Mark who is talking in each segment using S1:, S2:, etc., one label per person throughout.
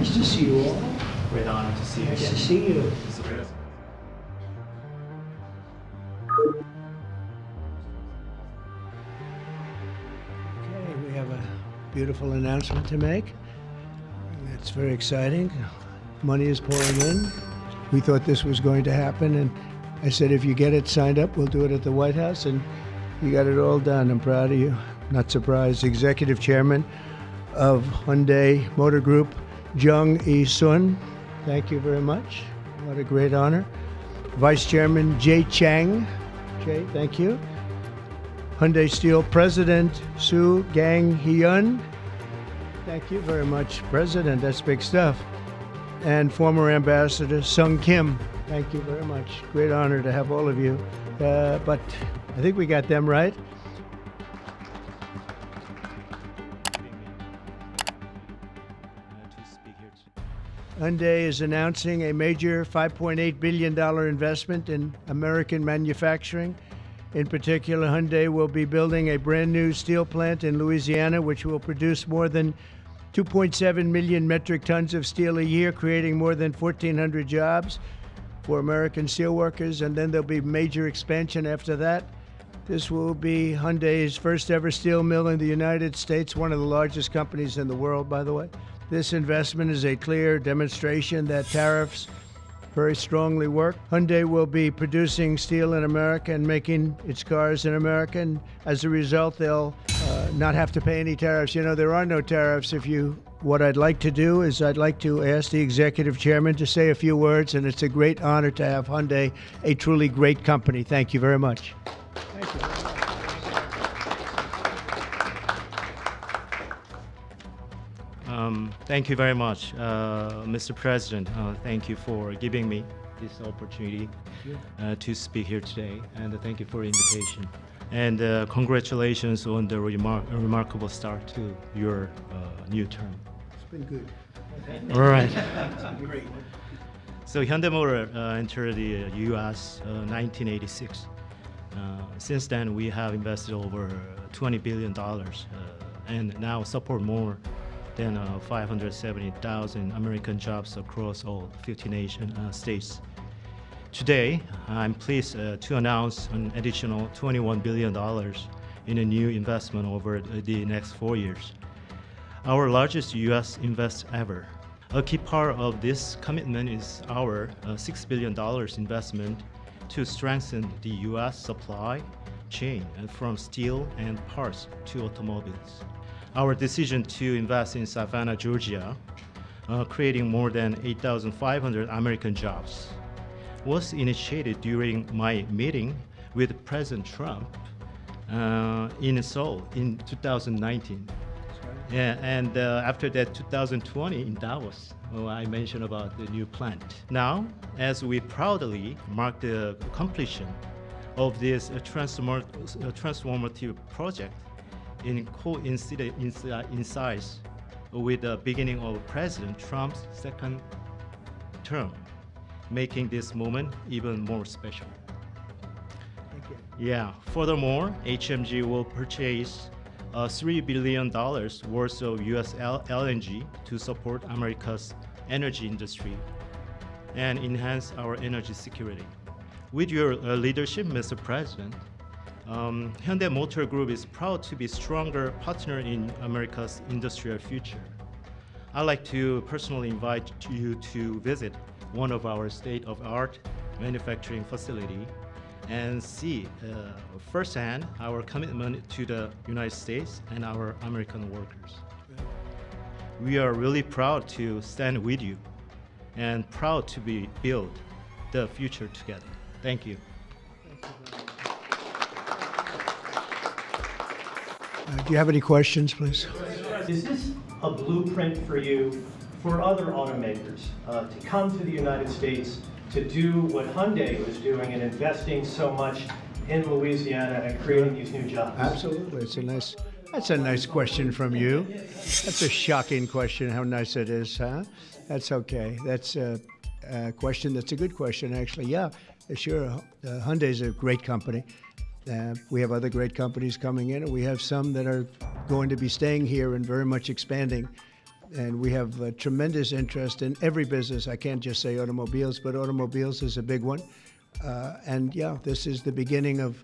S1: Nice to see you all.
S2: Great honor to see you
S1: Nice
S2: again.
S1: to see you. Okay, we have a beautiful announcement to make. It's very exciting. Money is pouring in. We thought this was going to happen, and I said, if you get it signed up, we'll do it at the White House, and you got it all done. I'm proud of you. Not surprised. Executive Chairman of Hyundai Motor Group, Jung E-sun. Thank you very much. What a great honor. Vice Chairman Jay Chang. Jay, thank you. Hyundai Steel President Soo Gang-hyun. Thank you very much, President. That's big stuff. And former Ambassador Sung Kim. Thank you very much. Great honor to have all of you. But I think we got them right. Hyundai is announcing a major $5.8 billion investment in American manufacturing. In particular, Hyundai will be building a brand new steel plant in Louisiana, which will produce more than 2.7 million metric tons of steel a year, creating more than 1,400 jobs for American steelworkers. And then there'll be major expansion after that. This will be Hyundai's first ever steel mill in the United States, one of the largest companies in the world, by the way. This investment is a clear demonstration that tariffs very strongly work. Hyundai will be producing steel in America and making its cars in America, and as a result, they'll not have to pay any tariffs. You know, there are no tariffs. What I'd like to do is I'd like to ask the Executive Chairman to say a few words, and it's a great honor to have Hyundai, a truly great company. Thank you very much. Thank you very much.
S2: Thank you very much, Mr. President. Thank you for giving me this opportunity to speak here today, and thank you for the invitation. And congratulations on the remarkable start to your new term.
S1: It's been good.
S2: All right.
S1: Great.
S2: So Hyundai Motor entered the U.S. 1986. Since then, we have invested over $20 billion and now support more than 570,000 American jobs across all 50 states. Today, I'm pleased to announce an additional $21 billion in a new investment over the next 4 years, our largest U.S. invest ever. A key part of this commitment is our $6 billion investment to strengthen the U.S. supply chain from steel and parts to automobiles. Our decision to invest in Savannah, Georgia, creating more than 8,500 American jobs, was initiated during my meeting with President Trump in Seoul in 2019. Yeah, and after that, 2020 in Davos, I mentioned about the new plant. Now, as we proudly mark the completion of this transformative project, coincides with the beginning of President Trump's second term, making this moment even more special.
S1: Thank you.
S2: Yeah. Furthermore, HMG will purchase $3 billion worth of U.S. LNG to support America's energy industry and enhance our energy security. With your leadership, Mr. President, Hyundai Motor Group is proud to be a stronger partner in America's industrial future. I'd like to personally invite you to visit one of our state-of-the-art manufacturing facility and see firsthand our commitment to the United States and our American workers. We are really proud to stand with you and proud to build the future together. Thank you.
S1: Do you have any questions, please?
S3: Is this a blueprint for you for other automakers to come to the United States to do what Hyundai was doing and investing so much in Louisiana and creating these new jobs?
S1: Absolutely. That's a nice question from you. That's a shocking question, how nice it is, huh? That's okay. That's a question that's a good question, actually. Yeah, sure. Hyundai's a great company. We have other great companies coming in, and we have some that are going to be staying here and very much expanding. And we have tremendous interest in every business. I can't just say automobiles, but automobiles is a big one. And yeah, this is the beginning of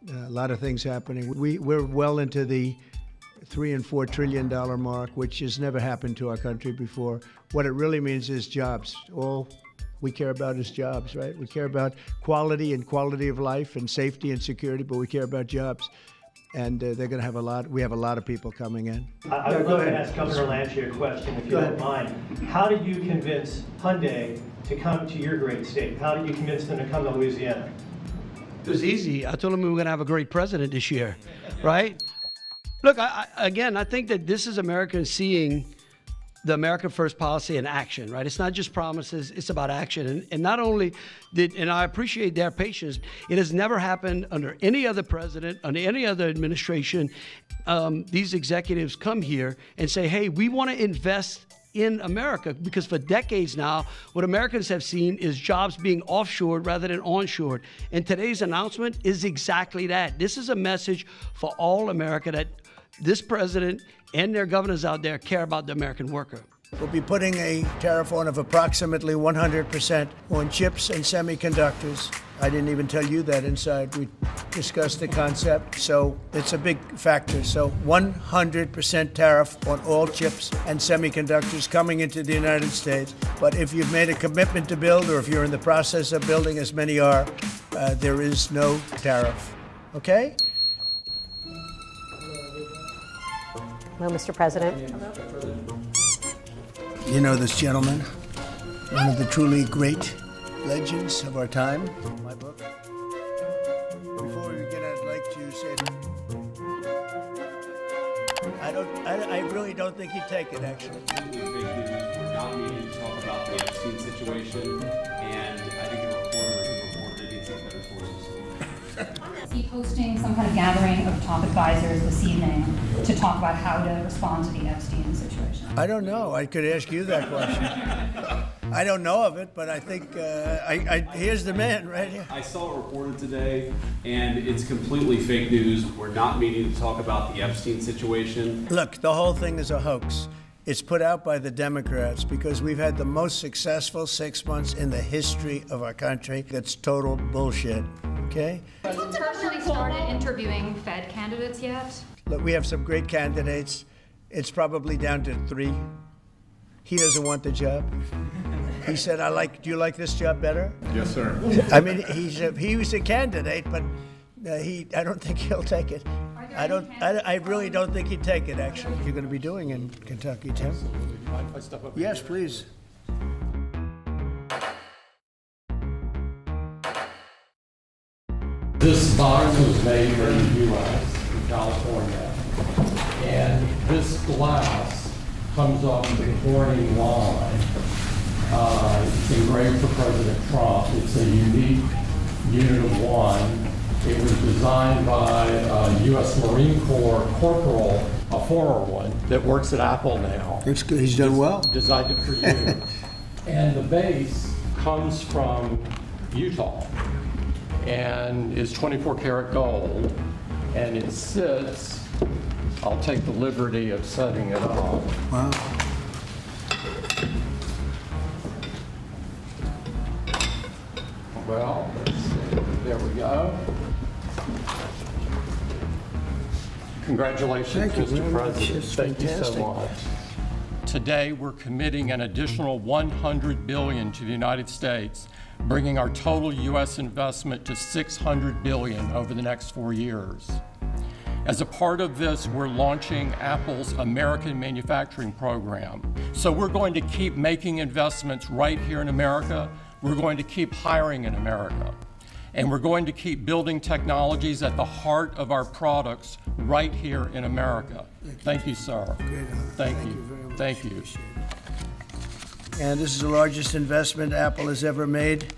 S1: a lot of things happening. We're well into the $3 and $4 trillion mark, which has never happened to our country before. What it really means is jobs. All we care about is jobs, right? We care about quality and quality of life and safety and security, but we care about jobs. And they're going to have we have a lot of people coming in.
S3: I would love to ask Governor Lanchi a question, if you don't mind. How did you convince Hyundai to come to your great state? How did you convince them to come to Louisiana?
S4: It was easy. I told them we were going to have a great president this year, right? Look, I think that this is Americans seeing the America First policy in action, right? It's not just promises, it's about action. And not only and I appreciate their patience, it has never happened under any other president, under any other administration. These executives come here and say, hey, we want to invest in America, because for decades now, what Americans have seen is jobs being offshored rather than onshored. And today's announcement is exactly that. This is a message for all America that this president and their governors out there care about the American worker.
S1: We'll be putting a tariff on of approximately 100% on chips and semiconductors. I didn't even tell you that inside. We discussed the concept, so it's a big factor. So 100% tariff on all chips and semiconductors coming into the United States. But if you've made a commitment to build, or if you're in the process of building, as many are, there is no tariff. Okay?
S5: Hello, Mr. President.
S1: You know this gentleman, one of the truly great legends of our time. My book. Before we begin, I'd like to say I really don't think he'd take it, actually.
S6: We're not meeting to talk about the Epstein situation, and I think the reporter that needs to get better sources.
S7: Is he hosting some kind of gathering of top advisors this evening to talk about how to respond to the Epstein situation?
S1: I don't know. I could ask you that question. I don't know of it, but I think here's the man right here.
S6: I saw it reported today, and it's completely fake news. We're not meeting to talk about the Epstein situation.
S1: Look, the whole thing is a hoax. It's put out by the Democrats because we've had the most successful 6 months in the history of our country. That's total bullshit, okay?
S7: Has the actually started interviewing Fed candidates yet?
S1: Look, we have some great candidates. It's probably down to 3. He doesn't want the job. He said, do you like this job better?
S8: Yes, sir.
S1: I mean, he was a candidate, but I don't think he'll take it. I really don't think he'd take it, actually. You're going to be doing in Kentucky, Tim?
S8: Mind if I step up?
S1: Yes, please.
S9: This box was made in the U.S., in California, and this glass comes off the Corning line. It's engraved for President Trump. It's a unique unit of 1. It was designed by a U.S. Marine Corps corporal, a former one, that works at Apple now.
S1: That's good. He's done well.
S9: Designed it for you. And the base comes from Utah and is 24 karat gold. And it sits, I'll take the liberty of setting it up.
S1: Wow.
S9: Well, let's see. There we go. Congratulations,
S1: Thank you
S9: Mr.
S1: very much.
S9: President.
S1: It's
S9: Thank you
S1: fantastic.
S9: so much. Today, we're committing an additional $100 billion to the United States, bringing our total U.S. investment to $600 billion over the next 4 years. As a part of this, we're launching Apple's American Manufacturing Program. So we're going to keep making investments right here in America. We're going to keep hiring in America. And we're going to keep building technologies at the heart of our products right here in America. Thank you, sir.
S1: Great honor.
S9: Thank you.
S1: Very much.
S9: Thank you.
S1: Appreciate it. And this is the largest investment Apple has ever made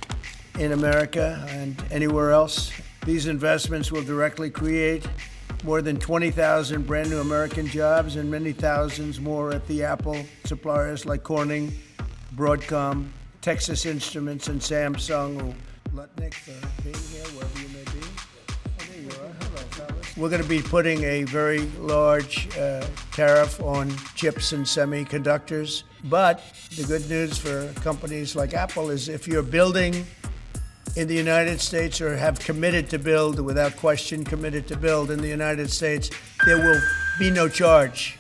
S1: in America and anywhere else. These investments will directly create more than 20,000 brand new American jobs and many thousands more at the Apple suppliers like Corning, Broadcom, Texas Instruments, and Samsung. Lutnick for being here, wherever you may be. Oh, there you are. Hello, fellas. We're going to be putting a very large tariff on chips and semiconductors. But the good news for companies like Apple is if you're building in the United States or have committed to build, without question committed to build in the United States, there will be no charge.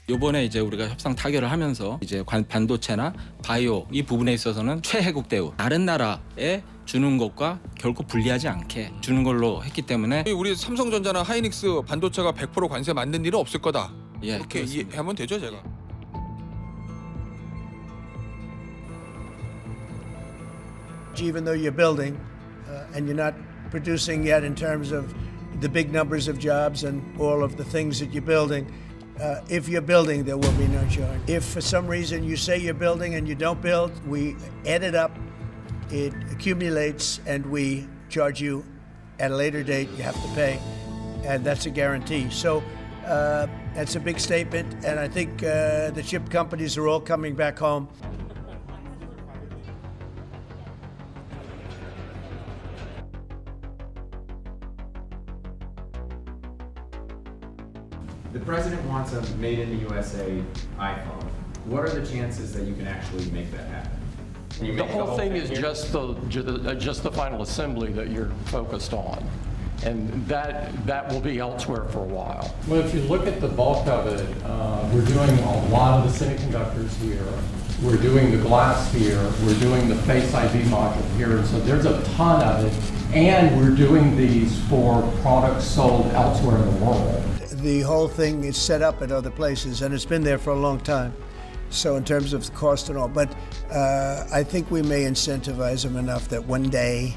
S8: 요번에 이제 우리가 협상 타결을 하면서 이제 반도체나 바이오 이 부분에 있어서는 최혜국 대우 다른 나라에 주는 것과 결코 불리하지 않게 주는 걸로 했기 때문에
S10: 우리 삼성전자나 하이닉스 반도체가 100% 관세 맞는 일은 없을 거다.
S8: 예,
S10: 이렇게
S8: 그렇습니다.
S10: 이해하면 되죠, 제가.
S1: Even though you're building and you're not producing yet in terms of the big numbers of jobs and all of the things that you're building, if you're building, there will be no charge. If for some reason you say you're building and you don't build, we add it up, it accumulates, and we charge you at a later date. You have to pay, and that's a guarantee. So that's a big statement, and I think the chip companies are all coming back home.
S6: The president wants a made in the USA iPhone. What are the chances that you can actually make that happen? Can you
S9: The
S6: make
S9: whole thing is
S6: here?
S9: just the final assembly that you're focused on. And that will be elsewhere for a while. Well, if you look at the bulk of it, we're doing a lot of the semiconductors here. We're doing the glass here. We're doing the Face ID module here. So there's a ton of it. And we're doing these for products sold elsewhere in the world.
S1: The whole thing is set up at other places, and it's been there for a long time. So in terms of the cost and all, but I think we may incentivize him enough that one day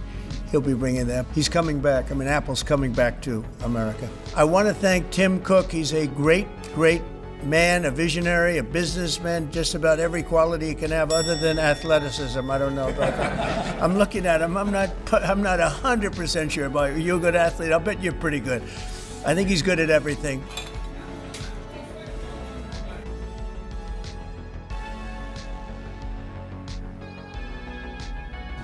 S1: he'll be bringing them. He's coming back. I mean, Apple's coming back to America. I want to thank Tim Cook. He's a great, great man, a visionary, a businessman, just about every quality he can have other than athleticism. I don't know about that. I'm looking at him. I'm not 100% sure about you. You're a good athlete. I'll bet you're pretty good. I think he's good at everything.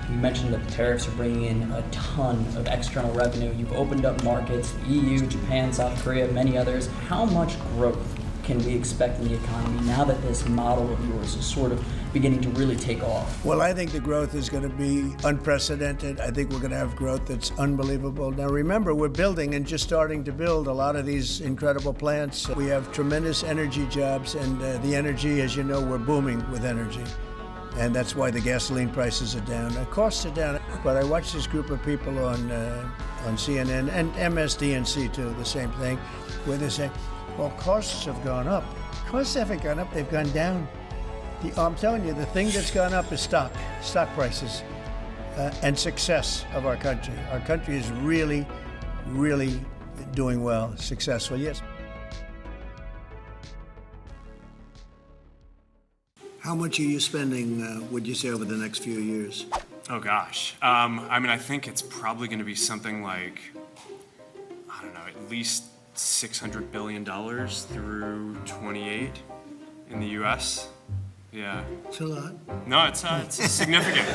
S11: You mentioned that the tariffs are bringing in a ton of external revenue. You've opened up markets, the EU, Japan, South Korea, many others. How much growth can we expect in the economy now that this model of yours is sort of beginning to really take off?
S1: Well, I think the growth is going to be unprecedented. I think we're going to have growth that's unbelievable. Now, remember, we're building and just starting to build a lot of these incredible plants. We have tremendous energy jobs, and the energy, as you know, we're booming with energy. And that's why the gasoline prices are down. The costs are down. But I watched this group of people on CNN and MSDNC too, the same thing, where they say, well, costs have gone up. Costs haven't gone up, they've gone down. I'm telling you, the thing that's gone up is stock prices, and success of our country. Our country is really, really doing well, successful, yes. How much are you spending, would you say, over the next few years?
S12: Oh gosh, I mean, I think it's probably going to be something like, I don't know, at least $600 billion through 28 in the U.S. Yeah.
S1: It's a lot.
S12: No, it's significant.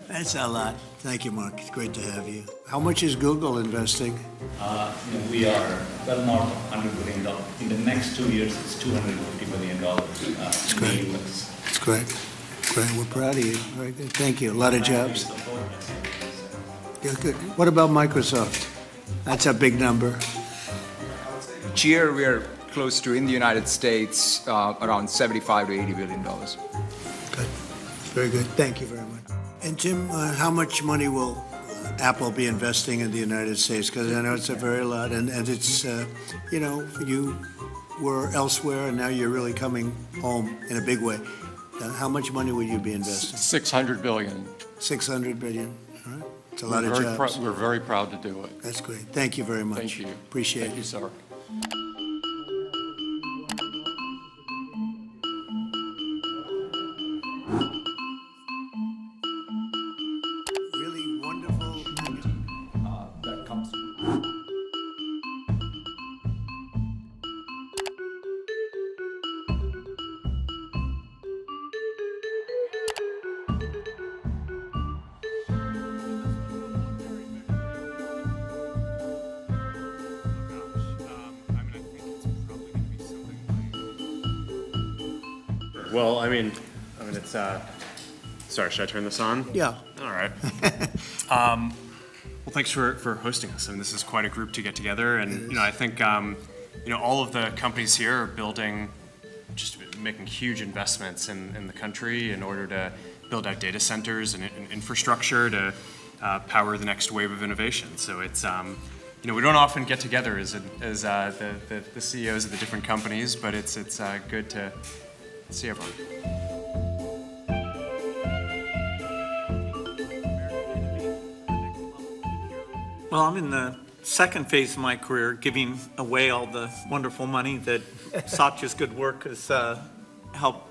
S1: That's a lot. Thank you, Mark. It's great to have you. How much is Google investing?
S13: We are well north of $100 billion. In the next 2 years, it's $250 billion
S1: That's
S13: in
S1: great.
S13: the US.
S1: That's great. Great. We're proud of you. Very good. Thank you. A lot of jobs. Yeah, good. What about Microsoft? That's a big number.
S14: Each year, we are close to, in the United States, around $75 to $80 billion.
S1: Good. Very good. Thank you very much. And Tim, how much money will Apple be investing in the United States? Because I know it's a very lot, and it's, you know, you were elsewhere, and now you're really coming home in a big way. How much money will you be investing?
S9: $600 billion.
S1: $600 billion. All right. It's a lot of jobs.
S9: We're very proud to do it.
S1: That's great. Thank you very much.
S9: Thank you.
S1: Appreciate it.
S9: Thank you, sir.
S12: Well, I mean, it's. Sorry, should I turn this on?
S1: Yeah.
S12: All right. Well, thanks for hosting us. I mean, this is quite a group to get together, and I think all of the companies here are making huge investments in the country in order to build out data centers and infrastructure to power the next wave of innovation. So it's we don't often get together as the CEOs of the different companies, but it's good to see everyone.
S15: Well, I'm in the second phase of my career, giving away all the wonderful money that Satya's good work has helped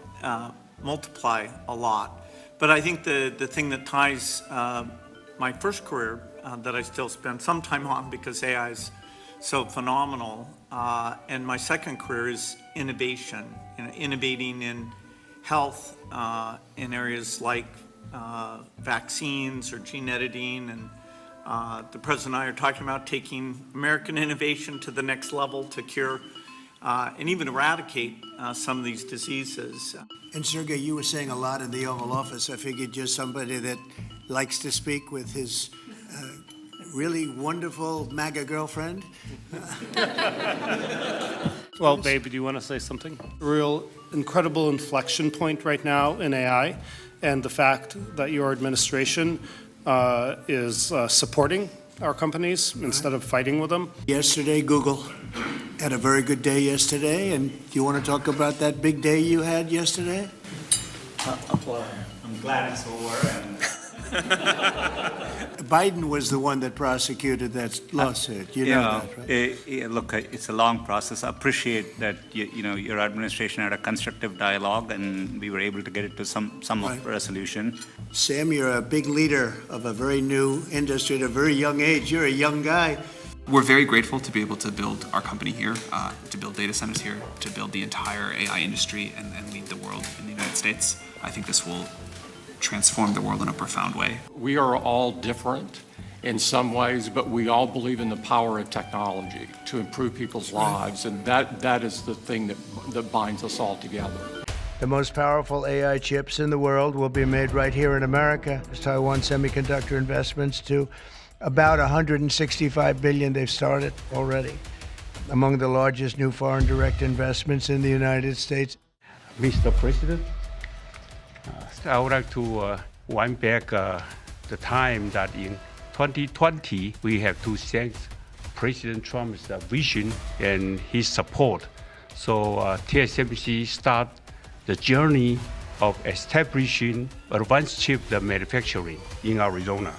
S15: multiply a lot. But I think the thing that ties my first career that I still spend some time on because AI is so phenomenal, and my second career is innovation, innovating in health in areas like vaccines or gene editing, and the President and I are talking about taking American innovation to the next level to cure and even eradicate some of these diseases.
S1: And Sergey, you were saying a lot in the Oval Office. I figured you're somebody that likes to speak with his really wonderful MAGA girlfriend.
S16: Well, babe, do you want to say something? Real incredible inflection point right now in AI, and the fact that your administration is supporting our companies instead of fighting with them.
S1: Yesterday, Google had a very good day yesterday, and do you want to talk about that big day you had yesterday?
S13: I'm glad it's over. And
S1: Biden was the one that prosecuted that lawsuit. You know that, right?
S13: Look, it's a long process. I appreciate that your administration had a constructive dialogue, and we were able to get it to some of resolution.
S1: Sam, you're a big leader of a very new industry at a very young age. You're a young guy.
S6: We're very grateful to be able to build our company here, to build data centers here, to build the entire AI industry and lead the world in the United States. I think this will transform the world in a profound way.
S9: We are all different in some ways, but we all believe in the power of technology to improve people's lives, and that is the thing that binds us all together.
S1: The most powerful AI chips in the world will be made right here in America. Taiwan Semiconductor investments to about $165 billion they've started already. Among the largest new foreign direct investments in the United States.
S17: Mr. President, I would like to wind back the time that in 2020 we have to thank President Trump's vision and his support. So TSMC start the journey of establishing advanced chip manufacturing in Arizona.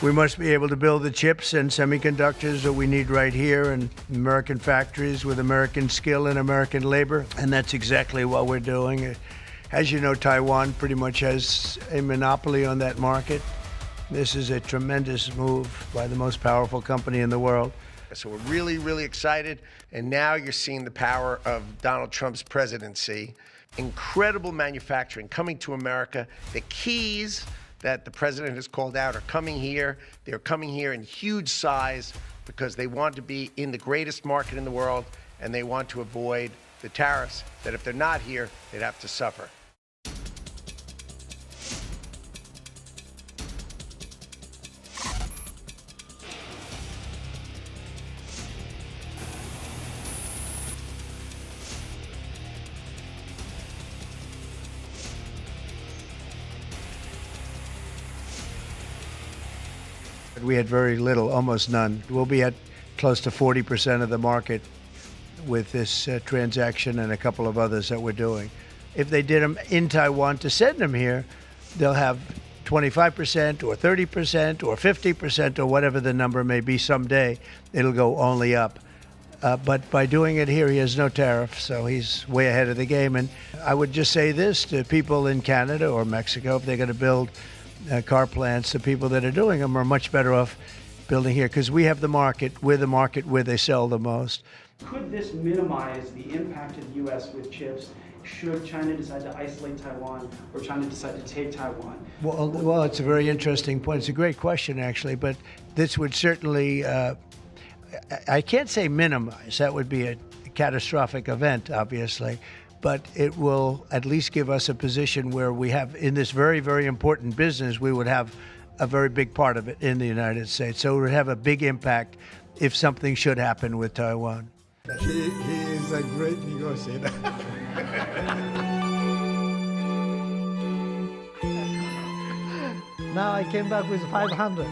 S1: We must be able to build the chips and semiconductors that we need right here in American factories with American skill and American labor, and that's exactly what we're doing. As you know, Taiwan pretty much has a monopoly on that market. This is a tremendous move by the most powerful company in the world.
S18: So we're really, really excited, and now you're seeing the power of Donald Trump's presidency. Incredible manufacturing coming to America. The keys that the president has called out are coming here. They're coming here in huge size because they want to be in the greatest market in the world, and they want to avoid the tariffs that if they're not here, they'd have to suffer.
S1: We had very little, almost none. We'll be at close to 40% of the market with this transaction and a couple of others that we're doing. If they did them in Taiwan to send them here, they'll have 25% or 30% or 50% or whatever the number may be someday. It'll go only up. But by doing it here, he has no tariff, so he's way ahead of the game. And I would just say this to people in Canada or Mexico, if they're going to build car plants, the people that are doing them are much better off building here because we have the market. We're the market where they sell the most.
S19: Could this minimize the impact of the U.S. with chips should China decide to isolate Taiwan or China decide to take Taiwan?
S1: Well, it's a very interesting point. It's a great question, actually, but this would certainly, I can't say minimize. That would be a catastrophic event, obviously. but it will at least give us a position where we have, in this very, very important business, we would have a very big part of it in the United States. So it would have a big impact if something should happen with Taiwan.
S20: He is a great negotiator.
S21: Now I came back with 500.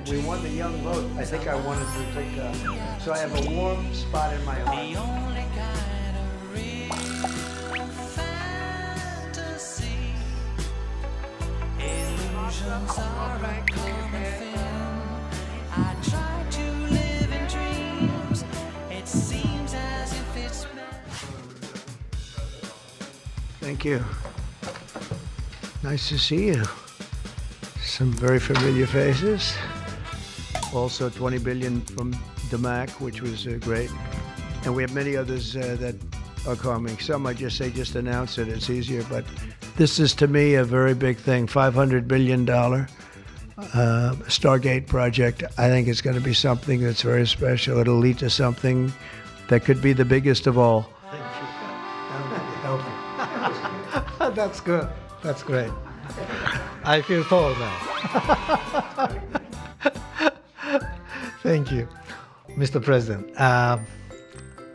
S1: We won the young vote. I think I wanted to take so I have a warm spot in my heart. Thank you. Nice to see you. Some very familiar faces. Also 20 billion from DMAC, which was great. And we have many others that are coming. Some I just say, just announce it, it's easier. But this is, to me, a very big thing. $500 billion Stargate project. I think it's going to be something that's very special. It'll lead to something that could be the biggest of all.
S21: That's good. That's great. I feel tall now. Thank you, Mr. President.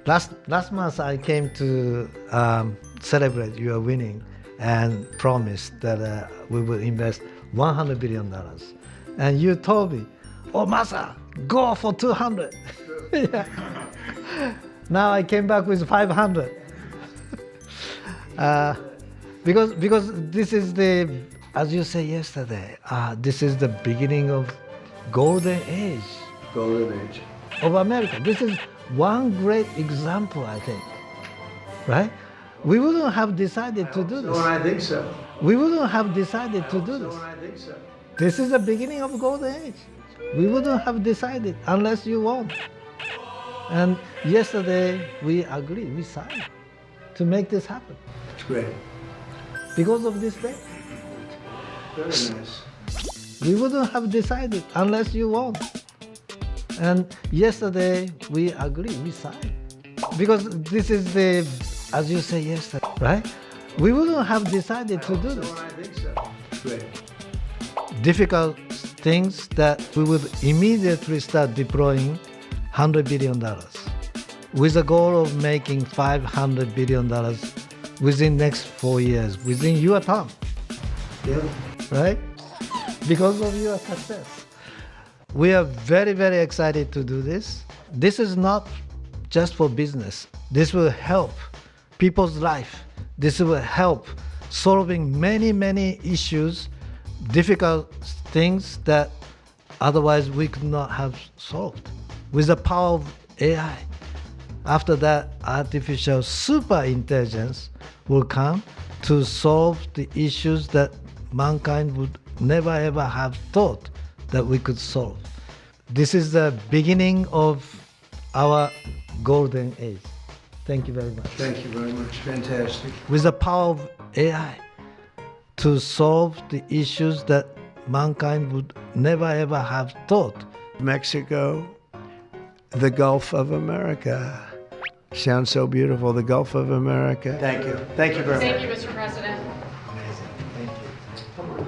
S21: Last month I came to celebrate your winning and promised that we will invest $100 billion. And you told me, oh, Masa, go for 200. Yeah. Now I came back with 500. Because this is the, as you said yesterday, this is the beginning of golden age.
S1: Golden age.
S21: Of America. This is one great example, I think. Right? We wouldn't have decided to do this.
S1: No, I think so.
S21: We wouldn't have decided to do this.
S1: No, I think so.
S21: This is the beginning of golden age. We wouldn't have decided unless you won. And yesterday we agreed, we signed to make this happen.
S1: It's great.
S21: Because of this day.
S1: Very nice.
S21: We wouldn't have decided unless you won. And yesterday we agreed, we signed. Because this is the, as you said yesterday, right? We wouldn't have decided to do this.
S1: No, I think so. Great.
S21: Difficult things that we would immediately start deploying $100 billion with the goal of making $500 billion within next 4 years, within your term.
S1: Yeah.
S21: Right? Because of your success. We are very, very excited to do this. This is not just for business. This will help people's life. This will help solving many, many issues, difficult things that otherwise we could not have solved. With the power of AI, after that, artificial super intelligence will come to solve the issues that mankind would never ever have thought that we could solve. This is the beginning of our golden age. Thank you very much.
S1: Thank you very much. Fantastic.
S21: With the power of AI to solve the issues that mankind would never ever have thought.
S1: Mexico, the Gulf of America. Sounds so beautiful, the Gulf of America. Thank you. Thank you very much.
S22: Thank you, Mr. President.
S1: Amazing. Thank you. Come on.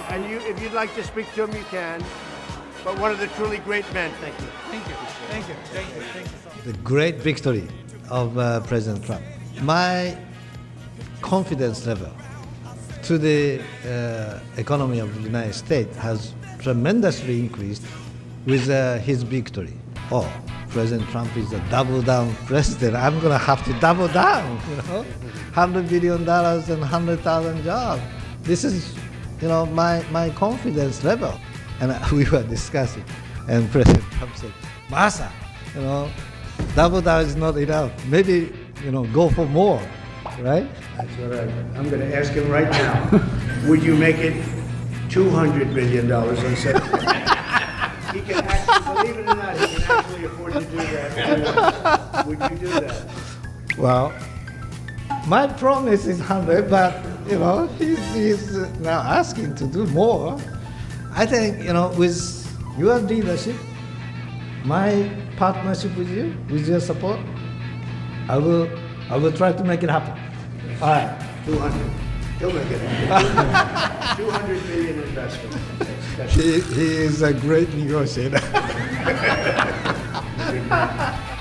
S1: And you, if you'd like to speak to him, you can. But one of the truly great men. Thank you.
S21: Thank you.
S1: Thank you. Thank you. Thank you.
S21: The great victory of President Trump. My confidence level to the economy of the United States has tremendously increased with his victory. Oh, President Trump is a double down president. I'm going to have to double down, you know, $100 billion and 100,000 jobs. This is, you know, my confidence level. And we were discussing, and President Trump said, Masa, you know, double down is not enough. Maybe, you know, go for more, right?
S1: That's what I'm going to ask him right now. Would you make it $200 billion instead of He can actually, believe it or not, he can actually afford to do that. Would you do that?
S21: Well, my promise is 100, but, you know, he's now asking to do more. I think, with your leadership, my partnership with you, with your support, I will try to make it happen. All right.
S1: 200. He'll make it happen. 200 billion investment.
S20: He is a great negotiator.
S1: Good man.